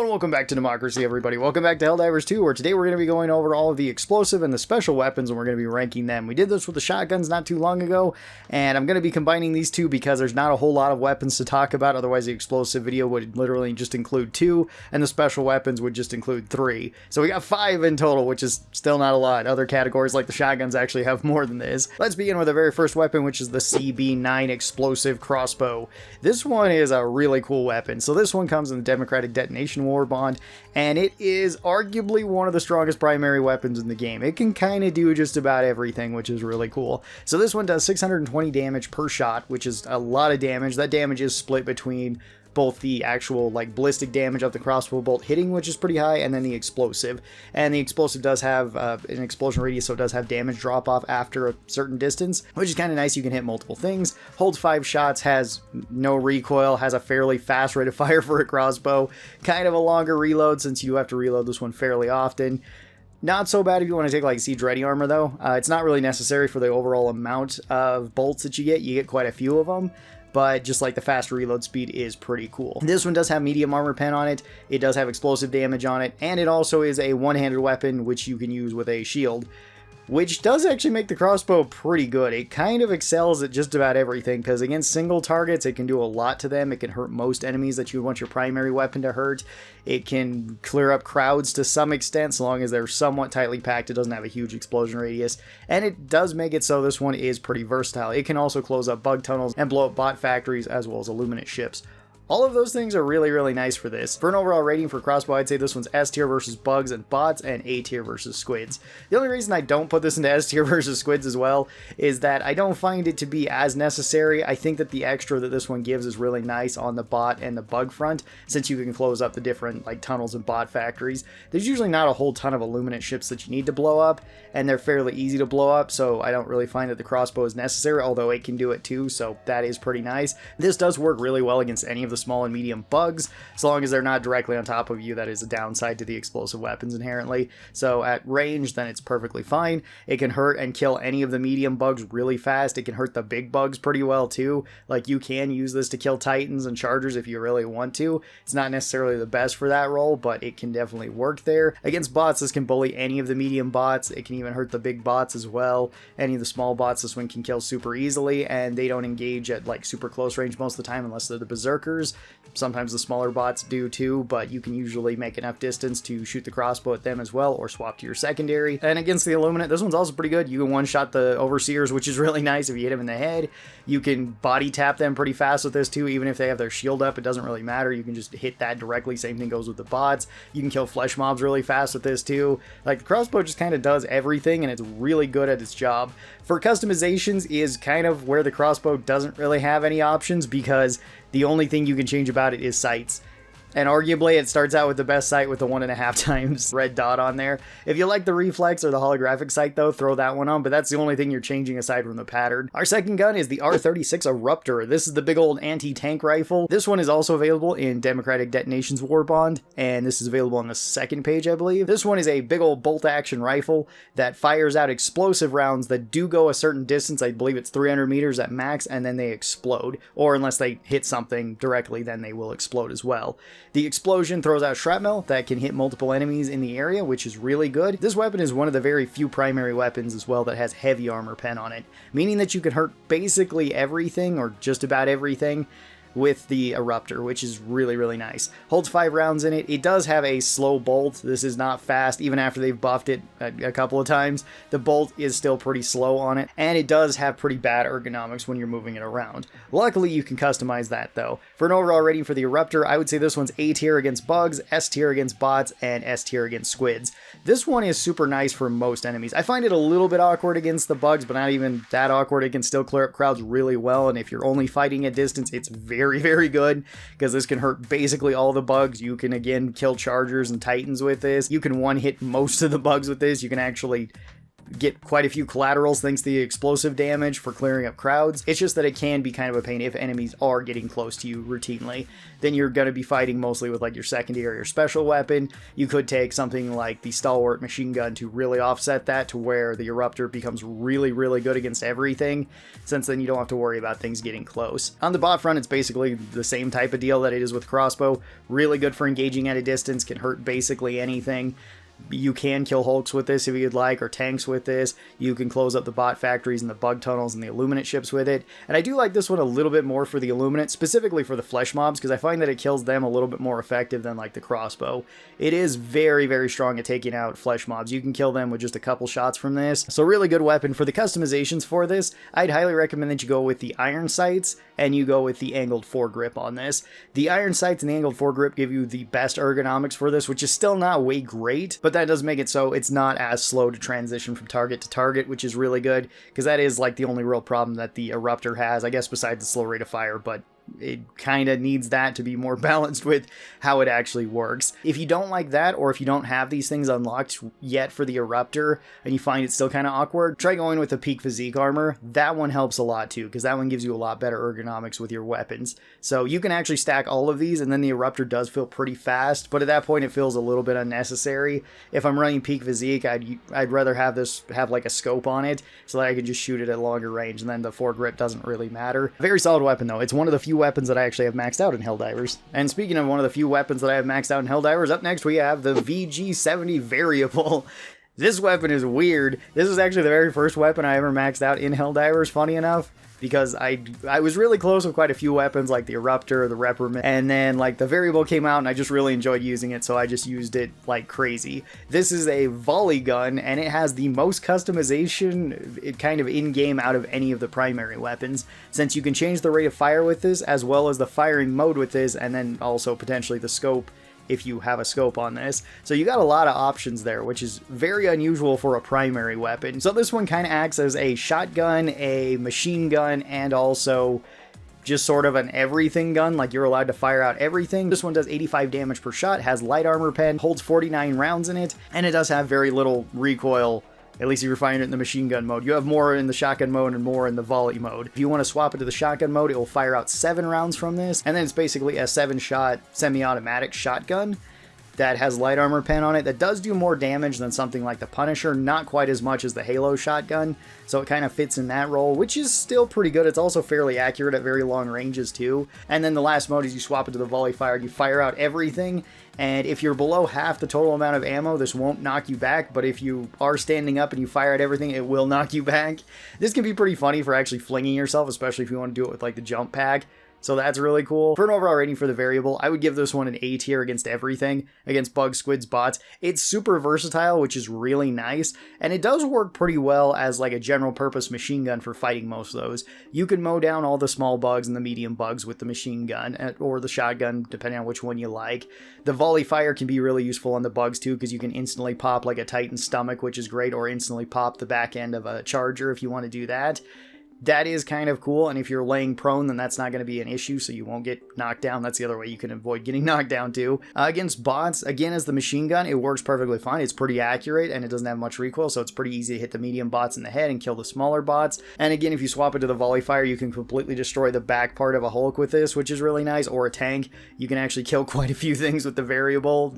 and welcome back to Democracy, everybody. Welcome back to Helldivers 2, where today we're going to be going over all of the explosive and the special weapons, and we're going to be ranking them. We did this with the shotguns not too long ago, and I'm going to be combining these two because there's not a whole lot of weapons to talk about. Otherwise, the explosive video would literally just include 2, and the special weapons would just include 3. So we got 5 in total, which is still not a lot. Other categories like the shotguns actually have more than this. Let's begin with the very first weapon, which is the CB9 explosive crossbow. This one is a really cool weapon. So this one comes in the Democratic Detonation War bond, and it is arguably one of the strongest primary weapons in the game. It can kind of do just about everything, which is really cool. So this one does 620 damage per shot, which is a lot of damage. That damage is split between both the actual ballistic damage of the crossbow bolt hitting, which is pretty high, and then the explosive. And the explosive does have an explosion radius, so it does have damage drop off after a certain distance, which is kind of nice. You can hit multiple things. Holds 5 shots, has no recoil, has a fairly fast rate of fire for a crossbow, kind of a longer reload since you have to reload this one fairly often. Not so bad if you want to take siege ready armor though. It's not really necessary for the overall amount of bolts that you get quite a few of them. But just the fast reload speed is pretty cool. This one does have medium armor pen on it, it does have explosive damage on it, and it also is a one-handed weapon which you can use with a shield, which does actually make the crossbow pretty good. It kind of excels at just about everything, because against single targets, it can do a lot to them. It can hurt most enemies that you want your primary weapon to hurt. It can clear up crowds to some extent, so long as they're somewhat tightly packed. It doesn't have a huge explosion radius, and it does make it so this one is pretty versatile. It can also close up bug tunnels and blow up bot factories, as well as illuminate ships. All of those things are really, really nice for this. For an overall rating for crossbow, I'd say this one's S tier versus bugs and bots, and A tier versus squids. The only reason I don't put this into S tier versus squids as well is that I don't find it to be as necessary. I think that the extra that this one gives is really nice on the bot and the bug front, since you can close up the different tunnels and bot factories. There's usually not a whole ton of illuminate ships that you need to blow up, and they're fairly easy to blow up, so I don't really find that the crossbow is necessary, although it can do it too, so that is pretty nice. This does work really well against any of the small and medium bugs, so long as they're not directly on top of you. That is a downside to the explosive weapons inherently. So at range, then it's perfectly fine. It can hurt and kill any of the medium bugs really fast. It can hurt the big bugs pretty well too. You can use this to kill titans and chargers if you really want to. It's not necessarily the best for that role, but it can definitely work there. Against bots, this can bully any of the medium bots. It can even hurt the big bots as well. Any of the small bots, this one can kill super easily, and they don't engage at super close range most of the time unless they're the berserkers. Sometimes the smaller bots do too, but you can usually make enough distance to shoot the crossbow at them as well, or swap to your secondary. And against the illuminate, this one's also pretty good. You can one-shot the overseers, which is really nice if you hit them in the head. You can body tap them pretty fast with this too, even if they have their shield up. It doesn't really matter. You can just hit that directly. Same thing goes with the bots. You can kill flesh mobs really fast with this too. The crossbow just kind of does everything, and it's really good at its job. For customizations is kind of where the crossbow doesn't really have any options, because the only thing you can change about it is sights. And arguably, it starts out with the best sight with the 1.5 times red dot on there. If you like the reflex or the holographic sight though, throw that one on, but that's the only thing you're changing aside from the pattern. Our second gun is the R36 Eruptor. This is the big old anti-tank rifle. This one is also available in Democratic Detonations War Bond, and this is available on the second page, I believe. This one is a big old bolt-action rifle that fires out explosive rounds that do go a certain distance. I believe it's 300 meters at max, and then they explode. Or unless they hit something directly, then they will explode as well. The explosion throws out shrapnel that can hit multiple enemies in the area, which is really good. This weapon is one of the very few primary weapons as well that has heavy armor pen on it, meaning that you can hurt basically everything, or just about everything, with the Eruptor, which is really, really nice. Holds 5 rounds in it. It does have a slow bolt. This is not fast. Even after they've buffed it a couple of times, the bolt is still pretty slow on it, and it does have pretty bad ergonomics when you're moving it around. Luckily, you can customize that though. For an overall rating for the Eruptor, I would say this one's A tier against bugs, S tier against bots, and S tier against squids. This one is super nice for most enemies. I find it a little bit awkward against the bugs, but not even that awkward. It can still clear up crowds really well, and if you're only fighting at distance, it's very, very good, because this can hurt basically all the bugs. You can again kill chargers and titans with this. You can one-hit most of the bugs with this. You can actually get quite a few collaterals thanks to the explosive damage for clearing up crowds. It's just that it can be kind of a pain if enemies are getting close to you routinely. Then you're going to be fighting mostly with like your secondary or special weapon. You could take something like the Stalwart machine gun to really offset that, to where the Eruptor becomes really, really good against everything, since then you don't have to worry about things getting close. On the bot front, it's basically the same type of deal that it is with Crossbow. Really good for engaging at a distance, can hurt basically anything. You can kill hulks with this if you'd like, or tanks with this. You can close up the bot factories and the bug tunnels and the illuminate ships with it. And I do like this one a little bit more for the illuminate, specifically for the flesh mobs, because I find that it kills them a little bit more effective than like the crossbow. It is very, very strong at taking out flesh mobs. You can kill them with just a couple shots from this. So really good weapon. For the customizations for this, I'd highly recommend that you go with the iron sights and you go with the angled foregrip on this. The iron sights and the angled foregrip give you the best ergonomics for this, which is still not way great, but that does make it so it's not as slow to transition from target to target, which is really good, because that is like the only real problem that the Eruptor has, I guess, besides the slow rate of fire, but it kind of needs that to be more balanced with how it actually works. If you don't like that, or if you don't have these things unlocked yet for the Eruptor and you find it still kind of awkward, try going with the peak physique armor. That one helps a lot too, because that one gives you a lot better ergonomics with your weapons. So you can actually stack all of these, and then the Eruptor does feel pretty fast, but at that point it feels a little bit unnecessary. If I'm running peak physique, I'd rather have this have like a scope on it so that I can just shoot it at longer range, and then the foregrip doesn't really matter. Very solid weapon though. It's one of the few weapons that I actually have maxed out in Helldivers. And speaking of one of the few weapons that I have maxed out in Helldivers, up next we have the VG70 variable. This weapon is weird. This is actually the very first weapon I ever maxed out in Helldivers, funny enough, because I was really close with quite a few weapons like the Eruptor, the Reprimand, and then like the variable came out and I just really enjoyed using it, so I just used it like crazy. This is a volley gun, and it has the most customization kind of in-game out of any of the primary weapons, since you can change the rate of fire with this, as well as the firing mode with this, and then also potentially the scope if you have a scope on this. So you got a lot of options there, which is very unusual for a primary weapon. So this one kind of acts as a shotgun, a machine gun, and also just sort of an everything gun, like you're allowed to fire out everything. This one does 85 damage per shot, has light armor pen, holds 49 rounds in it, and it does have very little recoil, at least if you're firing it in the machine gun mode. You have more in the shotgun mode and more in the volley mode. If you want to swap it to the shotgun mode, it will fire out 7 rounds from this, and then it's basically a 7-shot semi-automatic shotgun that has light armor pen on it that does do more damage than something like the Punisher, not quite as much as the Halo shotgun, so it kind of fits in that role, which is still pretty good. It's also fairly accurate at very long ranges too. And then the last mode is you swap it to the volley fire, you fire out everything, and if you're below half the total amount of ammo, this won't knock you back, but if you are standing up and you fire at everything, it will knock you back. This can be pretty funny for actually flinging yourself, especially if you want to do it with like the jump pack. So that's really cool. For an overall rating for the variable, I would give this one an A tier against everything, against bugs, squids, bots. It's super versatile, which is really nice, and it does work pretty well as like a general purpose machine gun for fighting most of those. You can mow down all the small bugs and the medium bugs with the machine gun, or the shotgun, depending on which one you like. The volley fire can be really useful on the bugs too, because you can instantly pop like a Titan stomach, which is great, or instantly pop the back end of a charger if you want to do that. That is kind of cool, and if you're laying prone, then that's not going to be an issue, so you won't get knocked down. That's the other way you can avoid getting knocked down too. Against bots, again, as the machine gun, it works perfectly fine. It's pretty accurate, and it doesn't have much recoil, so it's pretty easy to hit the medium bots in the head and kill the smaller bots. And again, if you swap it to the volley fire, you can completely destroy the back part of a Hulk with this, which is really nice, or a tank. You can actually kill quite a few things with the variable,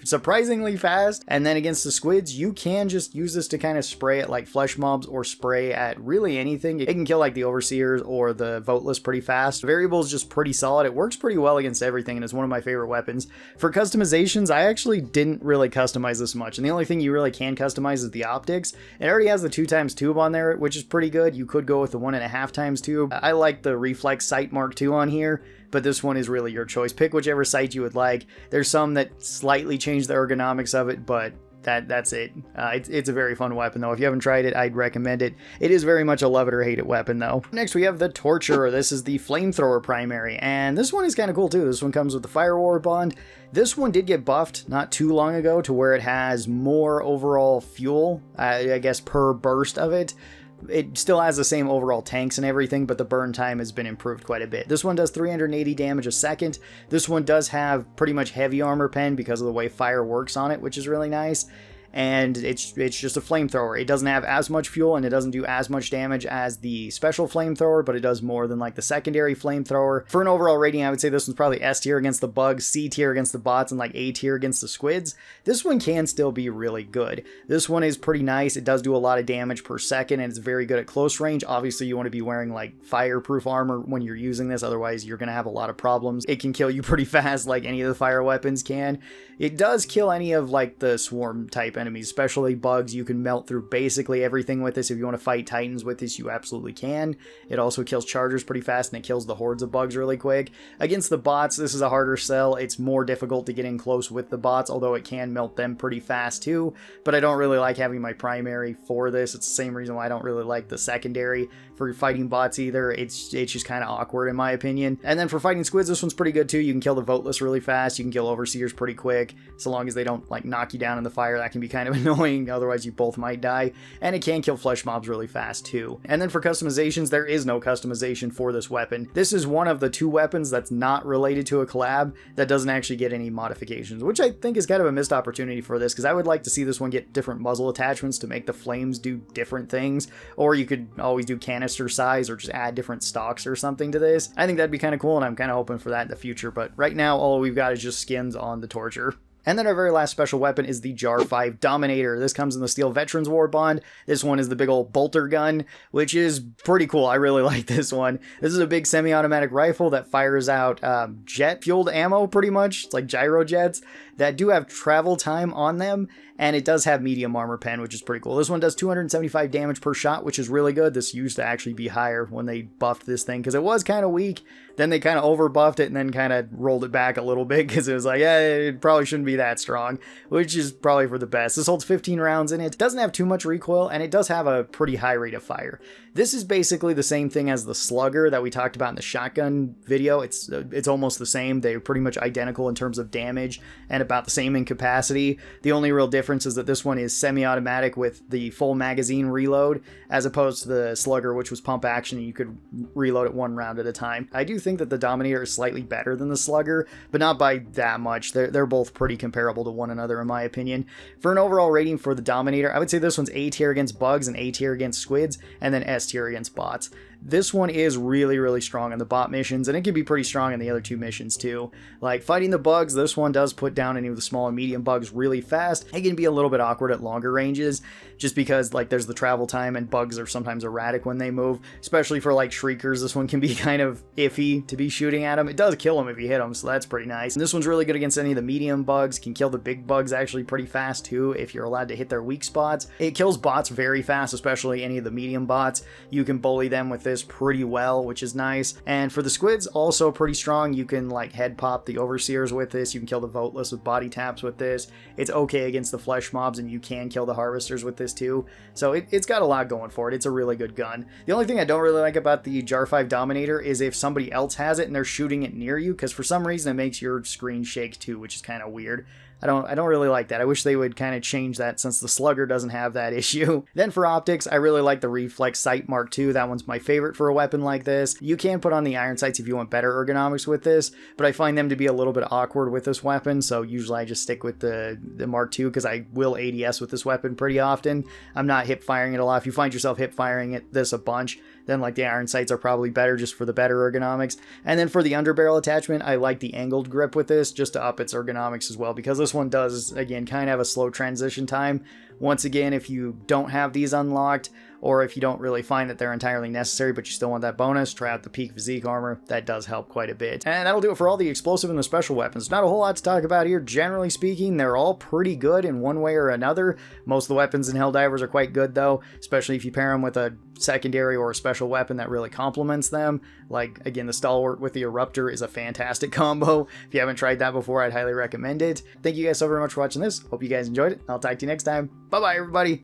surprisingly fast. And then against the squids, you can just use this to kind of spray at like flesh mobs, or spray at really anything. It can kill like the overseers or the voteless pretty fast. The variable is just pretty solid. It works pretty well against everything, and is one of my favorite weapons. For customizations, I actually didn't really customize this much, and the only thing you really can customize is the optics. It already has the 2x tube on there, which is pretty good. You could go with the 1.5x tube. I like the reflex sight Mark II on here, but this one is really your choice. Pick whichever sight you would like. There's some that slightly change the ergonomics of it, but that's it. It's a very fun weapon though. If you haven't tried it, I'd recommend it. It is very much a love it or hate it weapon though. Next we have the Torture. This is the flamethrower primary, and this one is kind of cool too. This one comes with the Fire War bond. This one did get buffed not too long ago to where it has more overall fuel, I guess per burst of it. It still has the same overall tanks and everything, but the burn time has been improved quite a bit. This one does 380 damage a second. This one does have pretty much heavy armor pen because of the way fire works on it, which is really nice. and it's just a flamethrower. It doesn't have as much fuel and it doesn't do as much damage as the special flamethrower, but it does more than like the secondary flamethrower. For an overall rating, I would say this one's probably S tier against the bugs, C tier against the bots, and like A tier against the squids. This one can still be really good. This one is pretty nice. It does do a lot of damage per second and it's very good at close range. Obviously you want to be wearing like fireproof armor when you're using this, otherwise you're going to have a lot of problems. It can kill you pretty fast like any of the fire weapons can. It does kill any of like the swarm type enemies, especially bugs. You can melt through basically everything with this. If you want to fight titans with this, you absolutely can. It also kills chargers pretty fast and it kills the hordes of bugs really quick. Against the bots, this is a harder sell. It's more difficult to get in close with the bots, although it can melt them pretty fast too. But I don't really like having my primary for this. It's the same reason why I don't really like the secondary for fighting bots either. It's just kind of awkward in my opinion. And then for fighting squids, this one's pretty good too. You can kill the voteless really fast. You can kill overseers pretty quick, so long as they don't like knock you down in the fire. That can be kind of annoying, otherwise you both might die. And it can kill flesh mobs really fast too. And then for customizations, there is no customization for this weapon. This is one of the 2 weapons that's not related to a collab that doesn't actually get any modifications, which I think is kind of a missed opportunity for this, because I would like to see this one get different muzzle attachments to make the flames do different things, or you could always do canister size or just add different stocks or something to this. I think that'd be kind of cool, and I'm kind of hoping for that in the future, but right now all we've got is just skins on the Torture. And then our very last special weapon is the Jar 5 Dominator. This comes in the Steel Veterans War Bond. This one is the big old bolter gun, which is pretty cool. I really like this one. This is a big semi-automatic rifle that fires out jet-fueled ammo pretty much. It's like gyro jets that do have travel time on them, and it does have medium armor pen, which is pretty cool. This one does 275 damage per shot, which is really good. This used to actually be higher when they buffed this thing, because it was kind of weak. Then they kind of over buffed it and then kind of rolled it back a little bit, because it was like, yeah, it probably shouldn't be that strong, which is probably for the best. This holds 15 rounds in it, doesn't have too much recoil, and it does have a pretty high rate of fire. This is basically the same thing as the Slugger that we talked about in the shotgun video. It's almost the same. They're pretty much identical in terms of damage and about the same in capacity. The only real difference is that this one is semi-automatic with the full magazine reload, as opposed to the Slugger, which was pump action and you could reload it 1 round at a time. I do think that the Dominator is slightly better than the Slugger, but not by that much. They're both pretty comparable to one another in my opinion. For an overall rating for the Dominator, I would say this one's A tier against bugs and A tier against squids, and then S tier against bots. This one is really, really strong in the bot missions, and it can be pretty strong in the other 2 missions too. Like fighting the bugs, this one does put down any of the small and medium bugs really fast. It can be a little bit awkward at longer ranges, just because like there's the travel time and bugs are sometimes erratic when they move, especially for like shriekers. This one can be kind of iffy to be shooting at them. It does kill them if you hit them, so that's pretty nice. And this one's really good against any of the medium bugs, can kill the big bugs actually pretty fast too if you're allowed to hit their weak spots. It kills bots very fast, especially any of the medium bots. You can bully them with this pretty well, which is nice. And for the squids, also pretty strong. You can like head pop the overseers with this. You can kill the voteless with body taps with this. It's okay against the flesh mobs, and you can kill the harvesters with this too. So it's got a lot going for it. It's a really good gun. The only thing I don't really like about the Jar 5 Dominator is if somebody else has it and they're shooting it near you, because for some reason it makes your screen shake too, which is kind of weird. I don't really like that. I wish they would kind of change that, since the Slugger doesn't have that issue. Then for optics, I really like the Reflex Sight Mark II. That one's my favorite for a weapon like this. You can put on the iron sights if you want better ergonomics with this, but I find them to be a little bit awkward with this weapon, so usually I just stick with the Mark II, because I will ADS with this weapon pretty often. I'm not hip firing it a lot. If you find yourself hip firing this a bunch, then like the iron sights are probably better just for the better ergonomics. And then for the underbarrel attachment, I like the angled grip with this just to up its ergonomics as well, because this one does, again, kind of have a slow transition time. Once again, if you don't have these unlocked, or if you don't really find that they're entirely necessary but you still want that bonus, try out the Peak Physique Armor. That does help quite a bit. And that'll do it for all the explosive and the special weapons. Not a whole lot to talk about here. Generally speaking, they're all pretty good in one way or another. Most of the weapons in Helldivers are quite good though, especially if you pair them with a secondary or a special weapon that really complements them. Like, again, the Stalwart with the Eruptor is a fantastic combo. If you haven't tried that before, I'd highly recommend it. Thank you guys so very much for watching this. Hope you guys enjoyed it. I'll talk to you next time. Bye-bye, everybody.